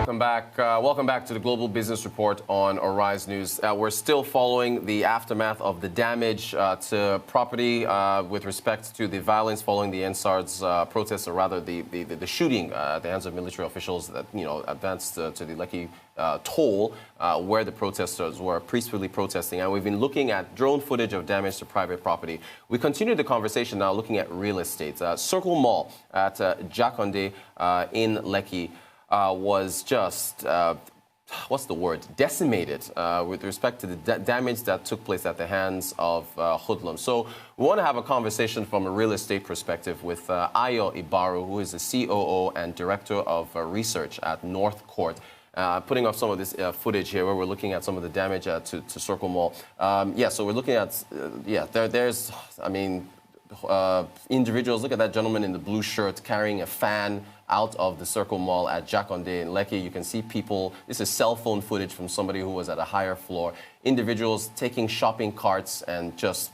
Welcome back to the Global Business Report on Arise News. We're still following the aftermath of the damage to property with respect to the violence following the NSAR's protests, or rather the shooting at the hands of military officials that advanced to the LEKKI toll where the protesters were peacefully protesting. And we've been looking at drone footage of damage to private property. We continue the conversation now looking at real estate. Circle Mall at Jakande in LEKKI was just, what's the word, decimated with respect to the damage that took place at the hands of Hoodlums. So we want to have a conversation from a real estate perspective with Ibaru, who is the COO and Director of Research at North Court. Putting up some of this footage here where we're looking at some of the damage to Circle Mall. So we're looking at, there's, individuals. Look at that gentleman in the blue shirt carrying a fan out of the Circle Mall at Jakande in LEKKI. You can see people, this is cell phone footage from somebody who was at a higher floor. Individuals taking shopping carts and just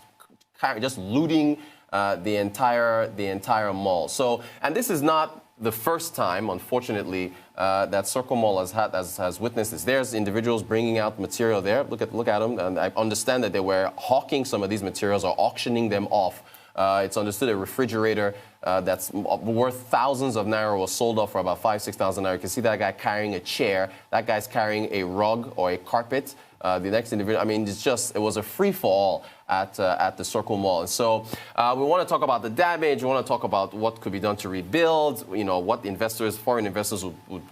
looting the entire mall. So, and this is not the first time, unfortunately, that Circle Mall has witnessed this. There's individuals bringing out material there. Look at them, and I understand that they were hawking some of these materials or auctioning them off. It's understood a refrigerator that's worth thousands of naira was sold off for about 5,000–6,000 naira. You can see that guy carrying a chair. That guy's carrying a rug or a carpet. The next individual, it was a free-for-all at the Circle Mall. And so we want to talk about the damage. We want to talk about what could be done to rebuild, what investors, foreign investors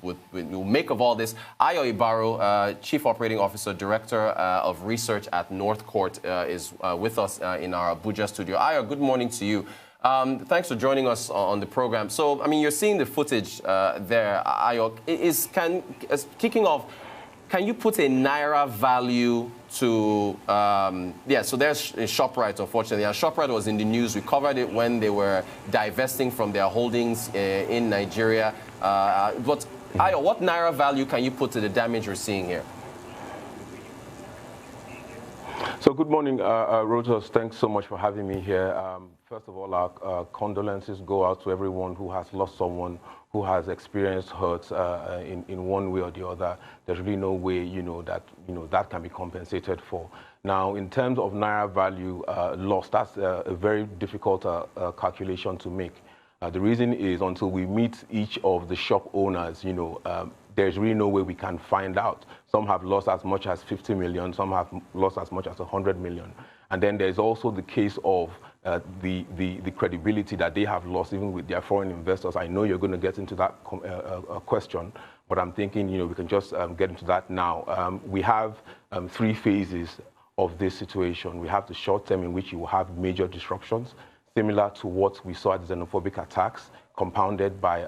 would make of all this. Ayo Ibaru, Chief Operating Officer, Director of Research at North Court, is with us in our Abuja studio. Ayo, good morning to you. Thanks for joining us on the program. So, you're seeing the footage there, Ayo. Kicking off, can you put a naira value to, so there's ShopRite, unfortunately. And ShopRite was in the news. We covered it when they were divesting from their holdings in Nigeria. But, Ayo, what naira value can you put to the damage we're seeing here? So good morning, Rotos. Thanks so much for having me here. First of all, our condolences go out to everyone who has lost someone, who has experienced hurt in one way or the other. There's really no way, that can be compensated for. Now, in terms of naira value lost, that's a very difficult calculation to make. The reason is until we meet each of the shop owners, there's really no way we can find out. Some have lost as much as 50 million, some have lost as much as 100 million. And then there's also the case of the credibility that they have lost even with their foreign investors. I know you're going to get into that question, but I'm thinking, we can just get into that now. We have 3 phases of this situation. We have the short term in which you will have major disruptions, similar to what we saw at the xenophobic attacks, compounded by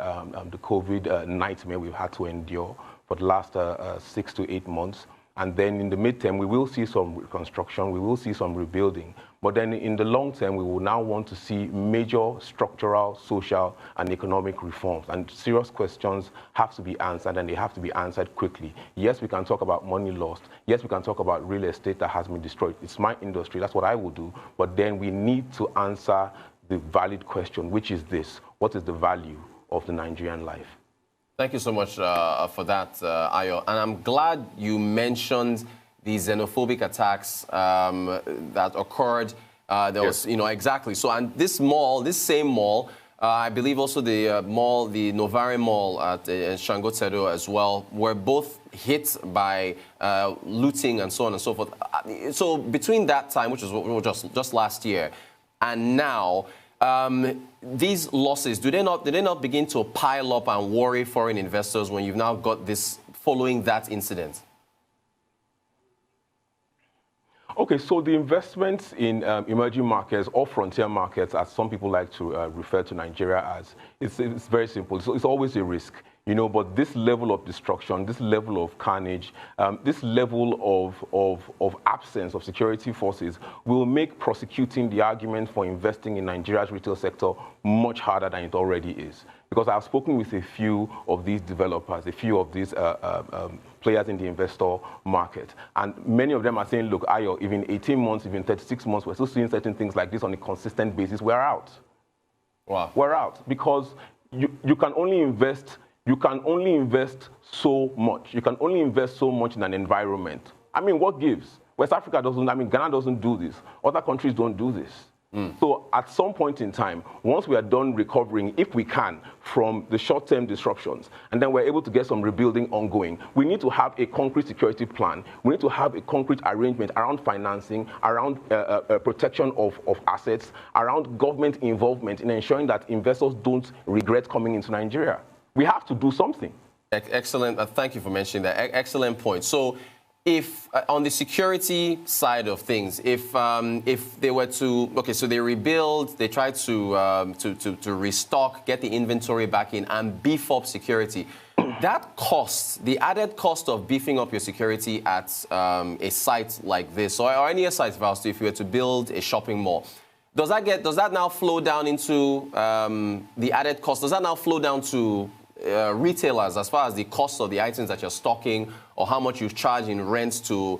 the COVID nightmare we've had to endure for the last 6 to 8 months. And then in the midterm, we will see some reconstruction, we will see some rebuilding. But then in the long term, we will now want to see major structural, social, and economic reforms. And serious questions have to be answered, and they have to be answered quickly. Yes, we can talk about money lost. Yes, we can talk about real estate that has been destroyed. It's my industry, that's what I will do. But then we need to answer the valid question, which is this: what is the value of the Nigerian life? Thank you so much for that, Ayo. And I'm glad you mentioned the xenophobic attacks that occurred. Was, exactly. So, and this same mall, I believe also the mall, the Novare Mall at Shangotedo as well, were both hit by looting and so on and so forth. So between that time, which was just last year, and now, these losses, did they not begin to pile up and worry foreign investors when you've now got this following that incident? Okay, so the investments in emerging markets or frontier markets, as some people like to refer to Nigeria as, it's very simple. It's always a risk. But this level of destruction, this level of carnage, this level of absence of security forces will make prosecuting the argument for investing in Nigeria's retail sector much harder than it already is. Because I've spoken with a few of these developers, a few of these players in the investor market, and many of them are saying, look, Ayo, even 18 months, even 36 months, we're still seeing certain things like this on a consistent basis. We're out. Wow. We're out because you can only invest you can only invest so much. You can only invest so much in an environment. I mean, what gives? West Africa doesn't, I mean, Ghana doesn't do this. Other countries don't do this. So at some point in time, once we are done recovering, if we can, from the short-term disruptions, and then we're able to get some rebuilding ongoing, we need to have a concrete security plan. We need to have a concrete arrangement around financing, around protection of assets, around government involvement in ensuring that investors don't regret coming into Nigeria. We have to do something. Excellent. Thank you for mentioning that. Excellent point. So, if on the security side of things, if they were to, okay, so they rebuild, they try to restock, get the inventory back in, and beef up security, that cost, the added cost of beefing up your security at a site like this, or any other site, if you were to build a shopping mall, does that now flow down into the added cost? Does that now flow down to retailers as far as the cost of the items that you're stocking, or how much you charge in rents to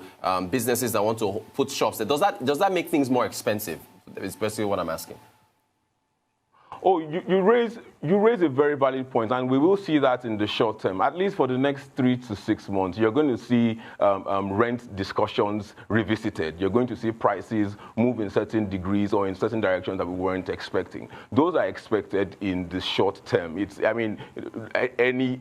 businesses that want to put shops there? Does that make things more expensive? Is basically what I'm asking. Oh, you raise a very valid point, and we will see that in the short term. At least for the next 3 to 6 months, you're going to see rent discussions revisited. You're going to see prices move in certain degrees or in certain directions that we weren't expecting. Those are expected in the short term. It's, I mean, any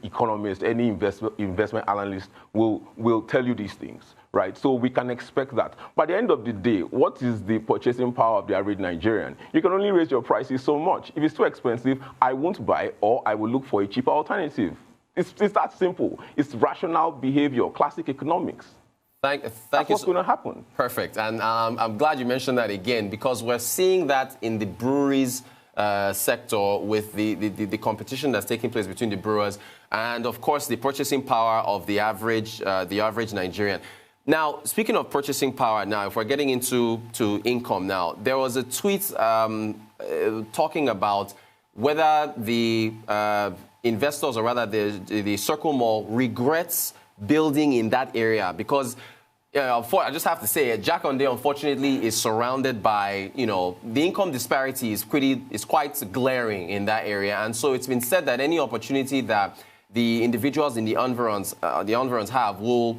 economist, any investment analyst will tell you these things. Right, so we can expect that. By the end of the day, what is the purchasing power of the average Nigerian? You can only raise your prices so much. If it's too expensive, I won't buy, or I will look for a cheaper alternative. It's that simple. It's rational behavior, classic economics. Thank That's you. what's going to happen. Perfect, and I'm glad you mentioned that again, because we're seeing that in the breweries sector with the competition that's taking place between the brewers and, of course, the purchasing power of the average Nigerian. Now, speaking of purchasing power, now, if we're getting into income now, there was a tweet talking about whether the investors, or rather the Circle Mall, regrets building in that area because, I just have to say, Jakande, unfortunately, is surrounded by, the income disparity is quite glaring in that area. And so it's been said that any opportunity that the individuals in the environs have,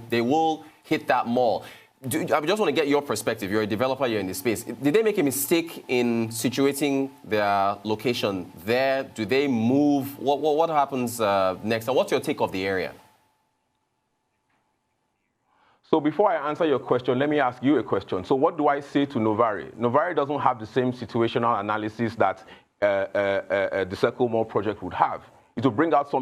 they will hit that mall. I just want to get your perspective. You're a developer, you're in this space. Did they make a mistake in situating their location there? Do they move? What happens next? And what's your take of the area? So before I answer your question, let me ask you a question. So what do I say to Novare? Novare doesn't have the same situational analysis that the Circle Mall project would have. It will bring out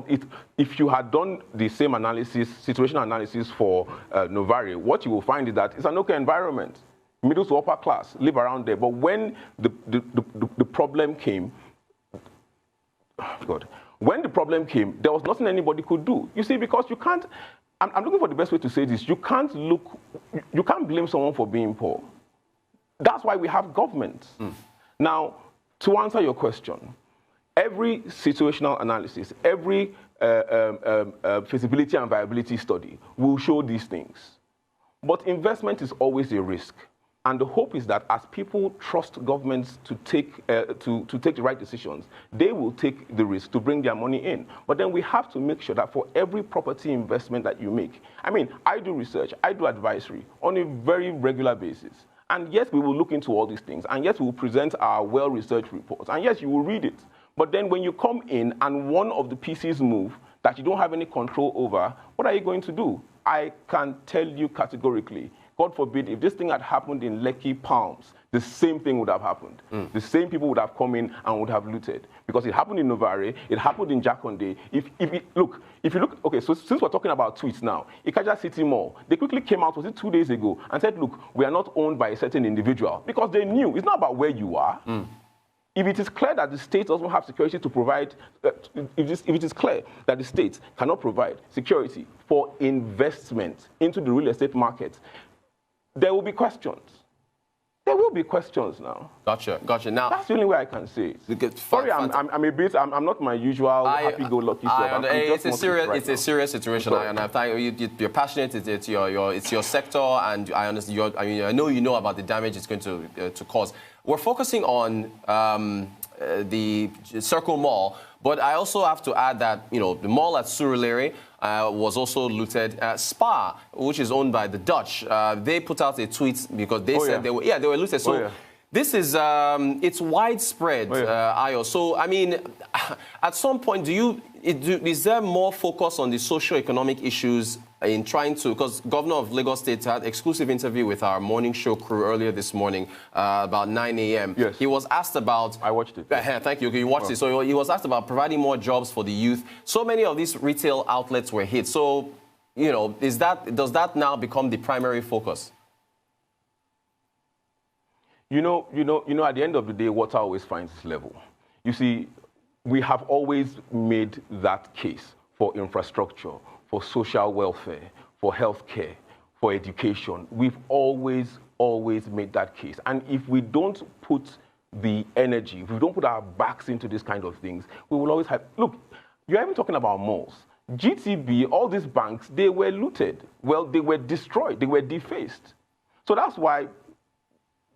if you had done the same analysis, situational analysis for Novare, what you will find is that it's an okay environment, middle to upper class, live around there. But when the problem came, when the problem came, there was nothing anybody could do. You see, because you can't, I'm looking for the best way to say this, you can't blame someone for being poor. That's why we have government. Now, to answer your question, every situational analysis, every feasibility and viability study will show these things. But investment is always a risk. And the hope is that as people trust governments to take the right decisions, they will take the risk to bring their money in. But then we have to make sure that for every property investment that you make, I mean, I do research, I do advisory on a very regular basis. And yes, we will look into all these things. And yes, we will present our well-researched reports. And yes, you will read it. But then when you come in and one of the pieces move that you don't have any control over, what are you going to do? I can tell you categorically, God forbid, if this thing had happened in Lekki Palms, the same thing would have happened. The same people would have come in and would have looted. Because it happened in Novare, it happened in Jakande. If you look, okay, so since we're talking about tweets now, Ikeja City Mall, they quickly came out, was it 2 days ago, and said, look, we are not owned by a certain individual. Because they knew, it's not about where you are. If it is clear that the state doesn't have security to provide, if it is clear that the state cannot provide security for investment into the real estate market, there will be questions. There will be questions now. Gotcha. Now, that's the only way I can say it. Sorry, I'm not my usual happy-go-lucky self. It's a serious situation, and I think you're passionate. It's your sector, and I understand. I know you know about the damage it's going to cause. We're focusing on the Circle Mall. But I also have to add that, you know, the mall at Surulere was also looted. Spa, which is owned by the Dutch, they put out a tweet because they said they were looted. So this is, it's widespread, Ayo. So, I mean, at some point, is there more focus on the socio-economic issues in trying to, because Governor of Lagos State had exclusive interview with our morning show crew earlier this morning, about 9 a.m. Yes. He was asked about... I watched it. Thank you. Okay, you watched it. So he was asked about providing more jobs for the youth. So many of these retail outlets were hit. So, you know, does that now become the primary focus? You know, at the end of the day, water always finds its level. You see, we have always made that case for infrastructure, for social welfare, for healthcare, for education. We've always made that case. And if we don't put the energy, if we don't put our backs into these kind of things, we will always have... Look, you're even talking about malls. GTB, all these banks, they were looted. Well, they were destroyed. They were defaced. So that's why,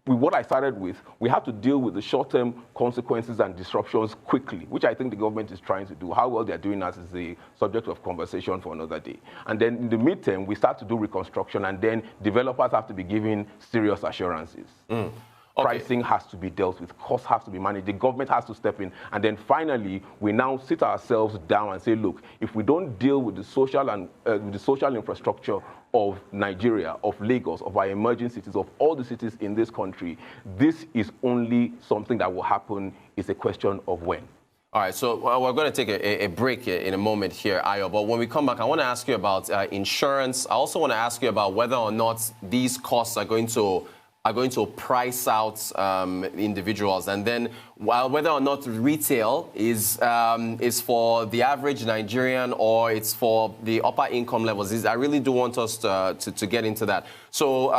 with what I started with, we have to deal with the short-term consequences and disruptions quickly, which I think the government is trying to do. How well they're doing that is the subject of conversation for another day. And then in the midterm, we start to do reconstruction, and then developers have to be given serious assurances. Pricing has to be dealt with, costs have to be managed, the government has to step in, and then finally, we now sit ourselves down and say, look, if we don't deal with the social and with the social infrastructure of Nigeria, of Lagos, of our emerging cities, of all the cities in this country, this is only something that will happen. It's a question of when. All right, so we're going to take a break in a moment here, Ayo. But when we come back, I want to ask you about insurance. I also want to ask you about whether or not these costs are going to price out individuals, and then whether or not retail is for the average Nigerian or it's for the upper income levels. I really do want us to get into that. So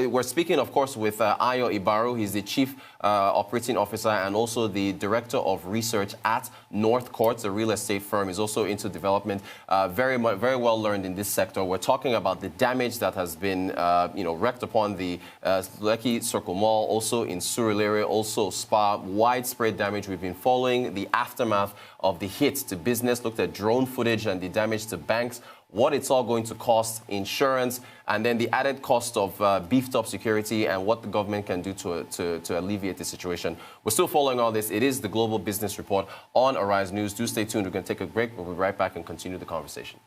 we're speaking, of course, with Ayo Ibaru. He's the Chief Operating Officer and also the Director of Research at North Court, a real estate firm. He's also into development, very well learned in this sector. We're talking about the damage that has been wreaked upon the LEKKI Circle Mall, also in Surulere, also Spa, widespread damage. We've been following the aftermath of the hit to business, looked at drone footage and the damage to banks, what it's all going to cost, insurance, and then the added cost of beefed up security and what the government can do to alleviate the situation. We're still following all this. It is the Global Business Report on Arise News. Do stay tuned. We're going to take a break. We'll be right back and continue the conversation.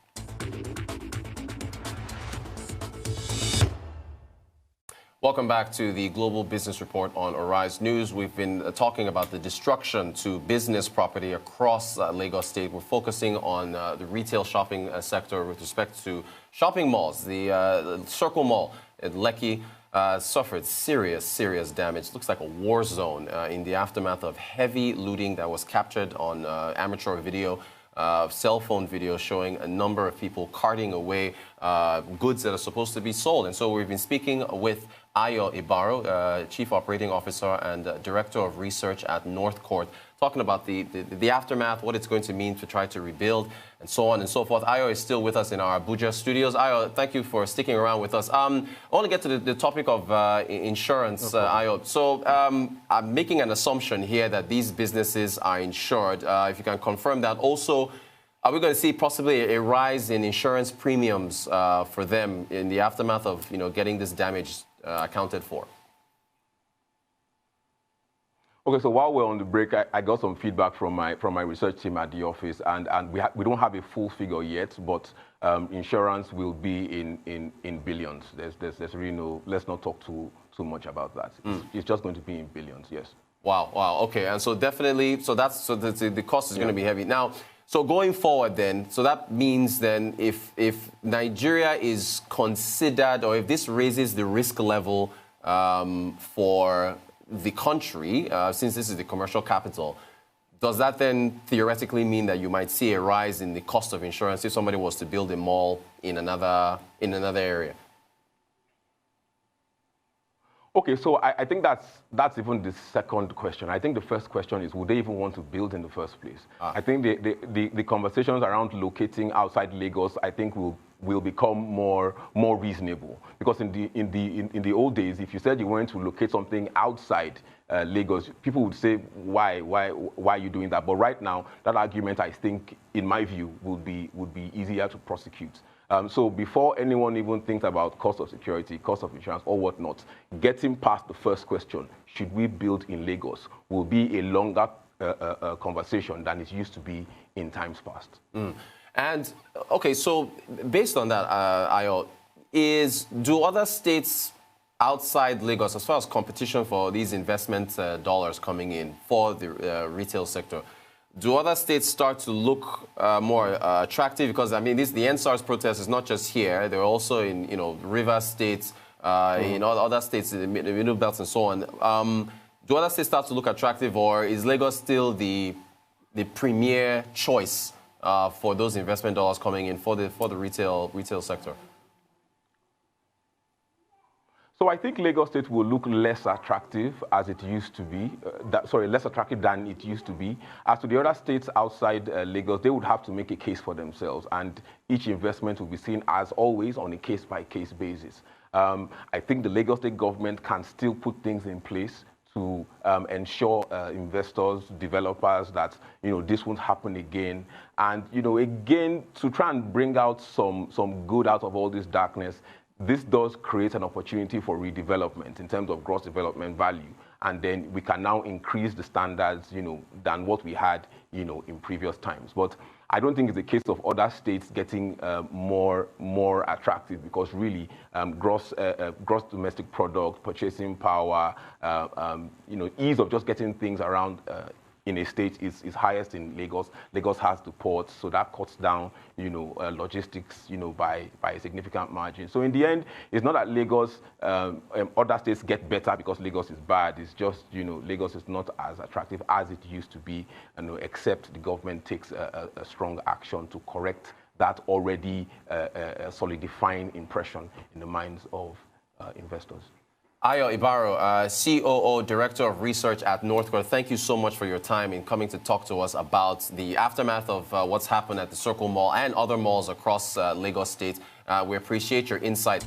Welcome back to the Global Business Report on Arise News. We've been talking about the destruction to business property across Lagos State. We're focusing on the retail shopping sector with respect to shopping malls. The Circle Mall at LEKKI suffered serious damage. Looks like a war zone in the aftermath of heavy looting that was captured on amateur video. Cell phone video showing a number of people carting away goods that are supposed to be sold. And so we've been speaking with Ayo Ibaru, Chief Operating Officer and Director of Research at North Court, talking about the aftermath, what it's going to mean to try to rebuild, and so on and so forth. Ayo is still with us in our Abuja studios. Ayo, thank you for sticking around with us. I want to get to the topic of insurance, Ayo. So I'm making an assumption here that these businesses are insured. If you can confirm that. Also, are we going to see possibly a rise in insurance premiums for them in the aftermath of getting this damage accounted for? Okay, so while we're on the break, I got some feedback from my research team at the office, and we don't have a full figure yet, but insurance will be in billions. There's really no. Let's not talk too much about that. It's just going to be in billions. Yes. Wow. Okay, and so definitely, the cost is going to be heavy now. So going forward then, so that means then if Nigeria is considered, or if this raises the risk level for the country, since this is the commercial capital, does that then theoretically mean that you might see a rise in the cost of insurance if somebody was to build a mall in another area? Okay, so I think that's even the second question. I think the first question is, would they even want to build in the first place? I think the conversations around locating outside Lagos, I think will become more reasonable, because in the old days, if you said you wanted to locate something outside Lagos, people would say, why are you doing that? But right now, that argument, I think, in my view, would be easier to prosecute. So before anyone even thinks about cost of security, cost of insurance, or whatnot, getting past the first question, should we build in Lagos, will be a longer conversation than it used to be in times past. And, okay, so based on that, Ayo, do other states outside Lagos, as far as competition for these investment dollars coming in for the retail sector, do other states start to look more attractive? Because, I mean, the NSARS protest is not just here. They're also in, river states, in other states, in the middle belts and so on. Do other states start to look attractive, or is Lagos still the premier choice for those investment dollars coming in for the retail sector? So I think Lagos State will look less attractive as it used to be. Less attractive than it used to be. As to the other states outside Lagos, they would have to make a case for themselves, and each investment will be seen, as always, on a case-by-case basis. I think the Lagos State government can still put things in place to ensure investors, developers, that this won't happen again, and again, to try and bring out some good out of all this darkness. This does create an opportunity for redevelopment in terms of gross development value, and then we can now increase the standards, than what we had, in previous times. But I don't think it's a case of other states getting more attractive, because really, gross domestic product, purchasing power, ease of just getting things around in a state is highest in Lagos. Lagos has the ports, so that cuts down, logistics, by a significant margin. So in the end, it's not that Lagos, other states get better because Lagos is bad. It's just, Lagos is not as attractive as it used to be, except the government takes a strong action to correct that already solidifying impression in the minds of investors. Ayo Ibaru, COO, Director of Research at Northcote, thank you so much for your time in coming to talk to us about the aftermath of what's happened at the Circle Mall and other malls across Lagos State. We appreciate your insight.